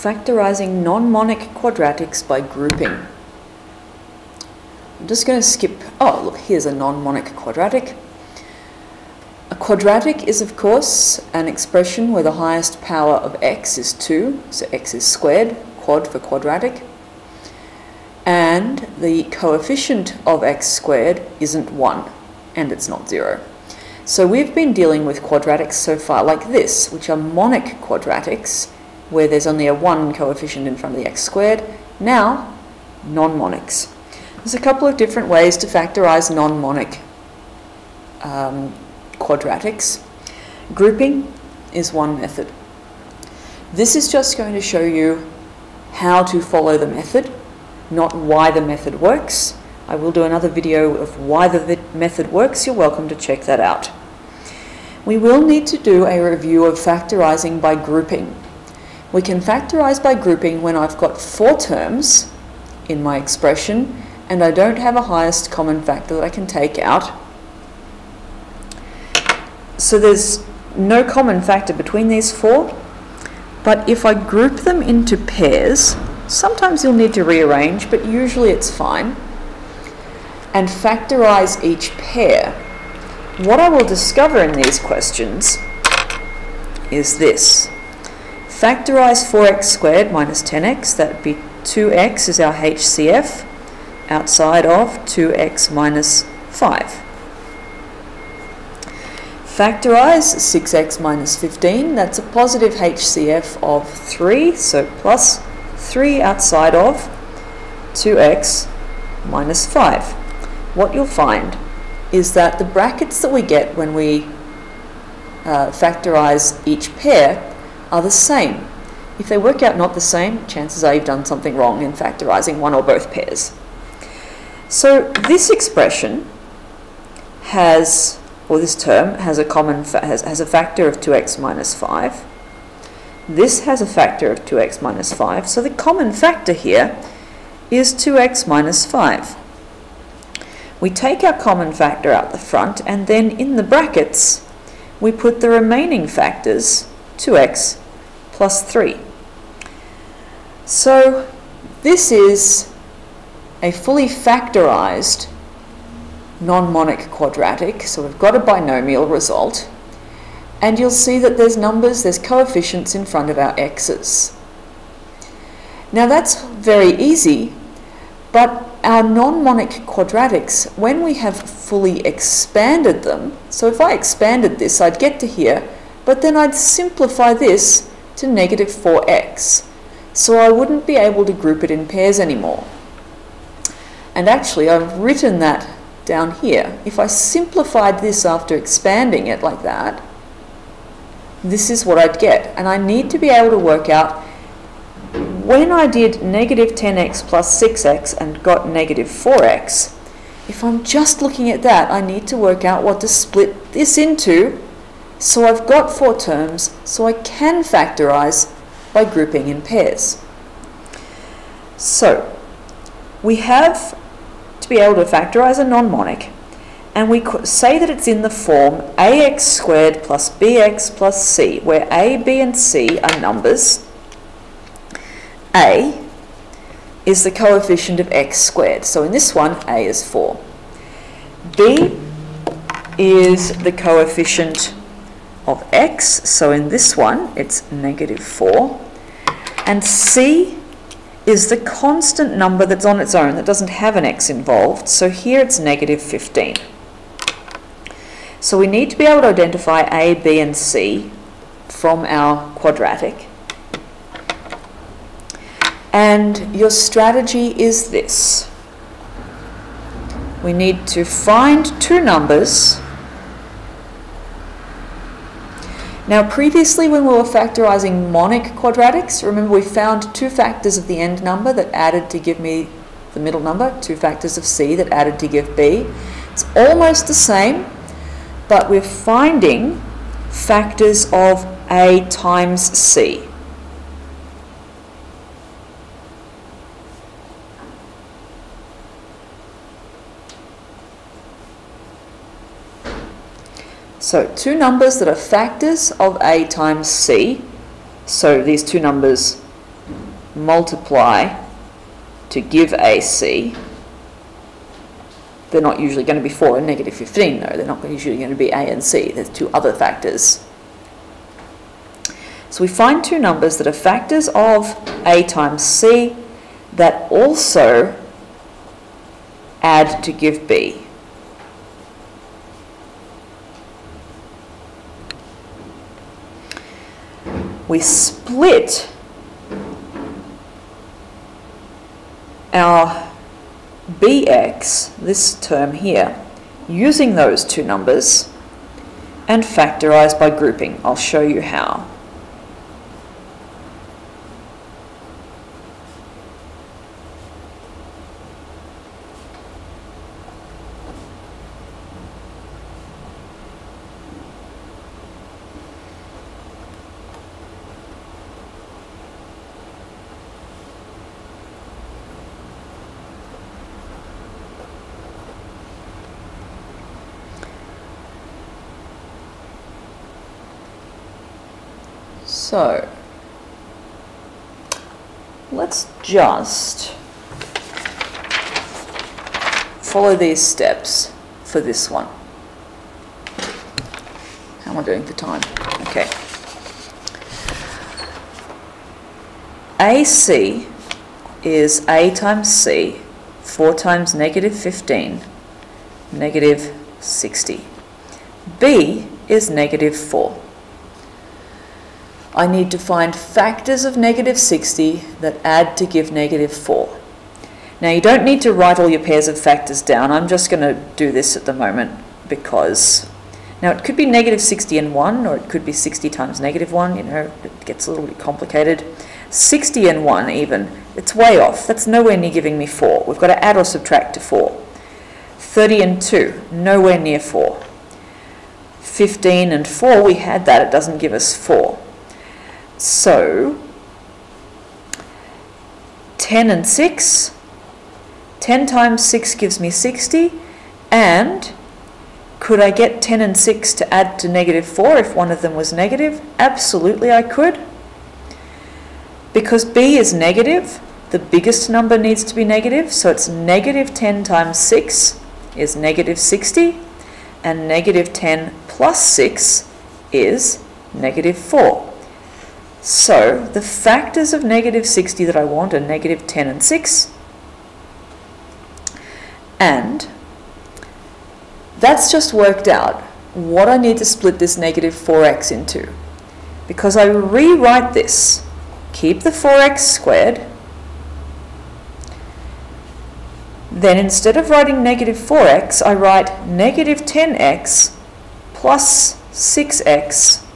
Factorizing non-monic quadratics by grouping. I'm just going to skip, oh look, here's a non-monic quadratic. A quadratic is of course an expression where the highest power of x is 2, so x is squared, quad for quadratic, and the coefficient of x squared isn't 1, and it's not 0. So we've been dealing with quadratics so far like this, which are monic quadratics, where there's only a 1 coefficient in front of the x squared. Now, non-monics. There's a couple of different ways to factorize non-monic quadratics. Grouping is one method. This is just going to show you how to follow the method, not why the method works. I will do another video of why the method works. You're welcome to check that out. We will need to do a review of factorizing by grouping. We can factorize by grouping when I've got 4 terms in my expression and I don't have a highest common factor that I can take out. So there's no common factor between these 4, but if I group them into pairs, sometimes you'll need to rearrange, but usually it's fine, and factorize each pair, what I will discover in these questions is this. Factorize 4x squared minus 10x, that would be 2x is our HCF, outside of 2x minus 5. Factorize 6x minus 15, that's a positive HCF of 3, so plus 3 outside of 2x minus 5. What you'll find is that the brackets that we get when we factorize each pair are the same. If they work out not the same, chances are you've done something wrong in factorizing one or both pairs. So this expression has, or this term has a common has a factor of 2x minus 5. This has a factor of 2x minus 5. So the common factor here is 2x minus 5. We take our common factor out the front, and then in the brackets we put the remaining factors, 2x plus 3. So this is a fully factorized non-monic quadratic. So we've got a binomial result, and you'll see that there's numbers, there's coefficients in front of our x's. Now that's very easy, but our non-monic quadratics, when we have fully expanded them, so if I expanded this, I'd get to here, but then I'd simplify this to negative 4x. So I wouldn't be able to group it in pairs anymore. And actually, I've written that down here. If I simplified this after expanding it like that, this is what I'd get. And I need to be able to work out, when I did negative 10x plus 6x and got negative 4x, if I'm just looking at that, I need to work out what to split this into. So I've got 4 terms, so I can factorize by grouping in pairs. So we have to be able to factorize a non-monic, and we say that it's in the form ax squared plus bx plus c, where a, b, and c are numbers. A is the coefficient of x squared, so in this one a is 4. B is the coefficient of x, so in this one it's negative 4. And c is the constant number that's on its own, that doesn't have an x involved, so here it's negative 15. So we need to be able to identify a, b, and c from our quadratic. And your strategy is this. We need to find 2 numbers. Now previously when we were factorizing monic quadratics, remember we found 2 factors of the end number that added to give me the middle number, 2 factors of c that added to give b. It's almost the same, but we're finding factors of a times c. So 2 numbers that are factors of a times c. So these 2 numbers multiply to give AC. They're not usually going to be 4 and negative 15, though. They're not usually going to be A and C. There's two other factors. So we find two numbers that are factors of A times C that also add to give B. We split our bx, this term here, using those two numbers and factorize by grouping. I'll show you how. So, let's just follow these steps for this one. How am I doing for time? Okay. AC is A times C, 4 times negative 15, negative 60. B is negative 4. I need to find factors of negative 60 that add to give negative 4. Now you don't need to write all your pairs of factors down. I'm just going to do this at the moment because now it could be negative 60 and 1, or it could be 60 times negative 1. You know, it gets a little bit complicated. 60 and 1 even, it's way off. That's nowhere near giving me 4. We've got to add or subtract to 4. 30 and 2, nowhere near 4. 15 and 4, we had that. It doesn't give us 4. So, 10 and 6, 10 times 6 gives me 60, and could I get 10 and 6 to add to negative 4 if one of them was negative? Absolutely I could. Because B is negative, the biggest number needs to be negative, so it's negative 10 times 6 is negative 60, and negative 10 plus 6 is negative 4. So the factors of negative 60 that I want are negative 10 and 6. And that's just worked out what I need to split this negative 4x into. Because I rewrite this, keep the 4x squared, then instead of writing negative 4x, I write negative 10x plus 6x,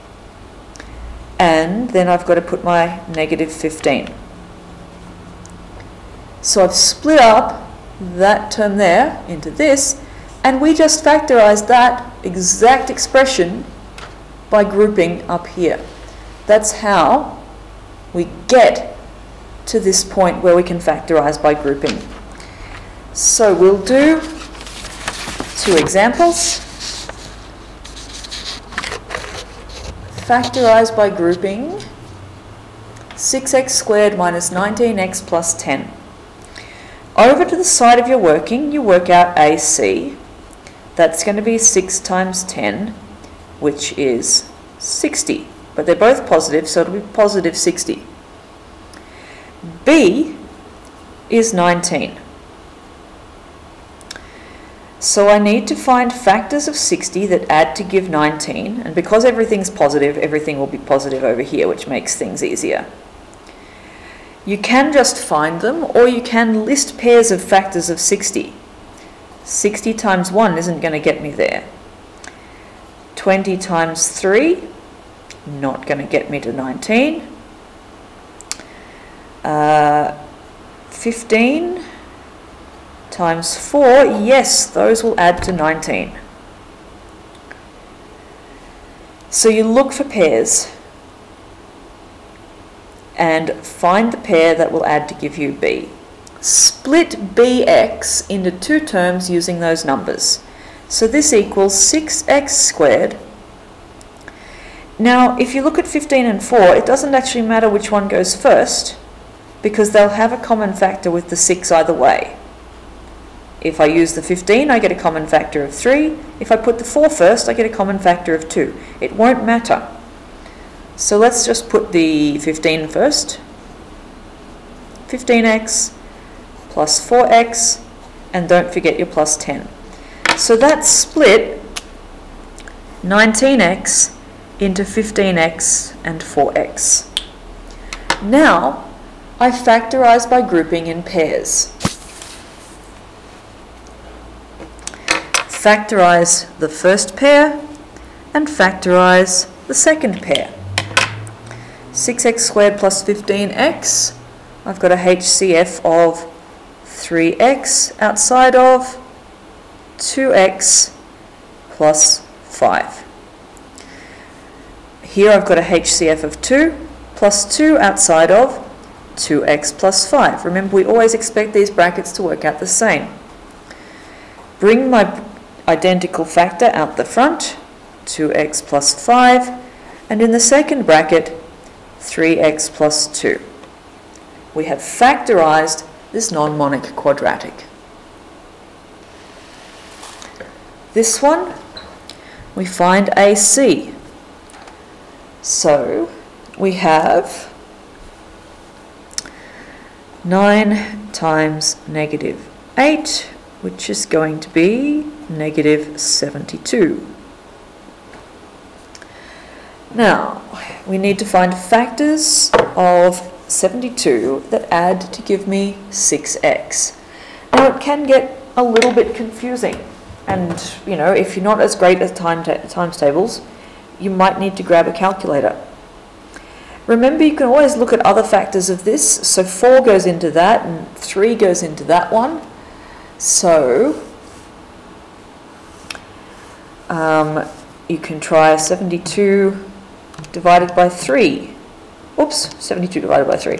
and then I've got to put my negative 15. So I've split up that term there into this, and we just factorized that exact expression by grouping up here. That's how we get to this point where we can factorize by grouping. So we'll do two examples. Factorize by grouping 6x squared minus 19x plus 10. Over to the side of your working, you work out AC. That's going to be 6 times 10, which is 60. But they're both positive, so it'll be positive 60. B is 19. So I need to find factors of 60 that add to give 19, and because everything's positive, everything will be positive over here, which makes things easier. You can just find them, or you can list pairs of factors of 60. 60 times 1 isn't going to get me there. 20 times 3, not going to get me to 19. 15 times 4, yes, those will add to 19. So you look for pairs and find the pair that will add to give you B. Split bx into two terms using those numbers. So this equals 6x squared. Now, if you look at 15 and 4, it doesn't actually matter which one goes first, because they'll have a common factor with the 6 either way. If I use the 15, I get a common factor of 3. If I put the 4 first, I get a common factor of 2. It won't matter. So let's just put the 15 first. 15x plus 4x, and don't forget your plus 10. So that's split 19x into 15x and 4x. Now, I factorize by grouping in pairs. Factorize the first pair and factorize the second pair. 6x squared plus 15x, I've got a HCF of 3x outside of 2x plus 5. Here I've got a HCF of 2 plus 2 outside of 2x plus 5. Remember, we always expect these brackets to work out the same. Bring my identical factor out the front, 2x plus 5, and in the second bracket, 3x plus 2. We have factorized this non-monic quadratic. This one, we find AC. So we have 9 times negative 8, which is going to be negative 72. Now, we need to find factors of 72 that add to give me 6x. Now, it can get a little bit confusing, and you know, if you're not as great at times tables, you might need to grab a calculator. Remember, you can always look at other factors of this. So 4 goes into that, and 3 goes into that one. So you can try 72 divided by 3. Oops, 72 divided by 3.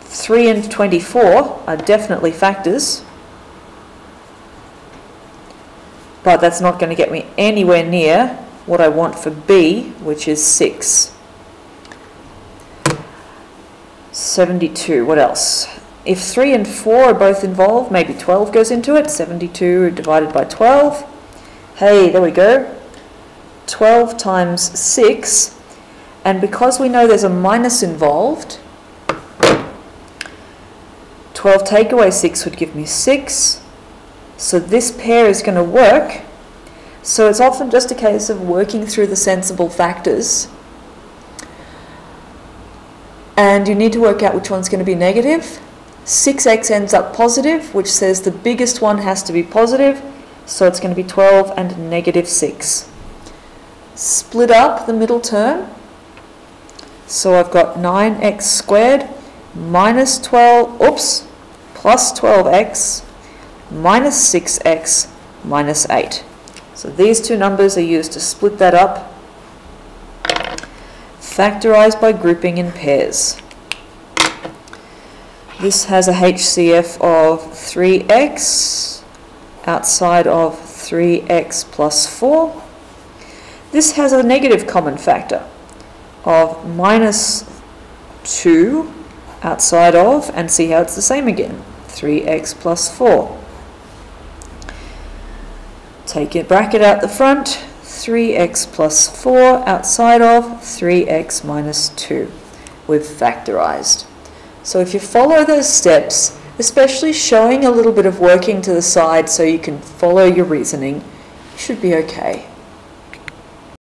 3 and 24 are definitely factors, but that's not going to get me anywhere near what I want for B, which is 6. 72, what else? If 3 and 4 are both involved, maybe 12 goes into it. 72 divided by 12. Hey, there we go. 12 times 6. And because we know there's a minus involved, 12 take away 6 would give me 6. So this pair is going to work. So it's often just a case of working through the sensible factors. And you need to work out which one's going to be negative. 6x ends up positive, which says the biggest one has to be positive. So it's going to be 12 and negative 6. Split up the middle term. So I've got 9x squared minus 12, oops, plus 12x minus 6x minus 8. So these two numbers are used to split that up. Factorize by grouping in pairs. This has a HCF of 3x outside of 3x plus 4. This has a negative common factor of minus 2 outside of, and see how it's the same again, 3x plus 4. Take your bracket out the front, 3x plus 4 outside of 3x minus 2. We've factorized. So if you follow those steps, especially showing a little bit of working to the side so you can follow your reasoning, you should be okay.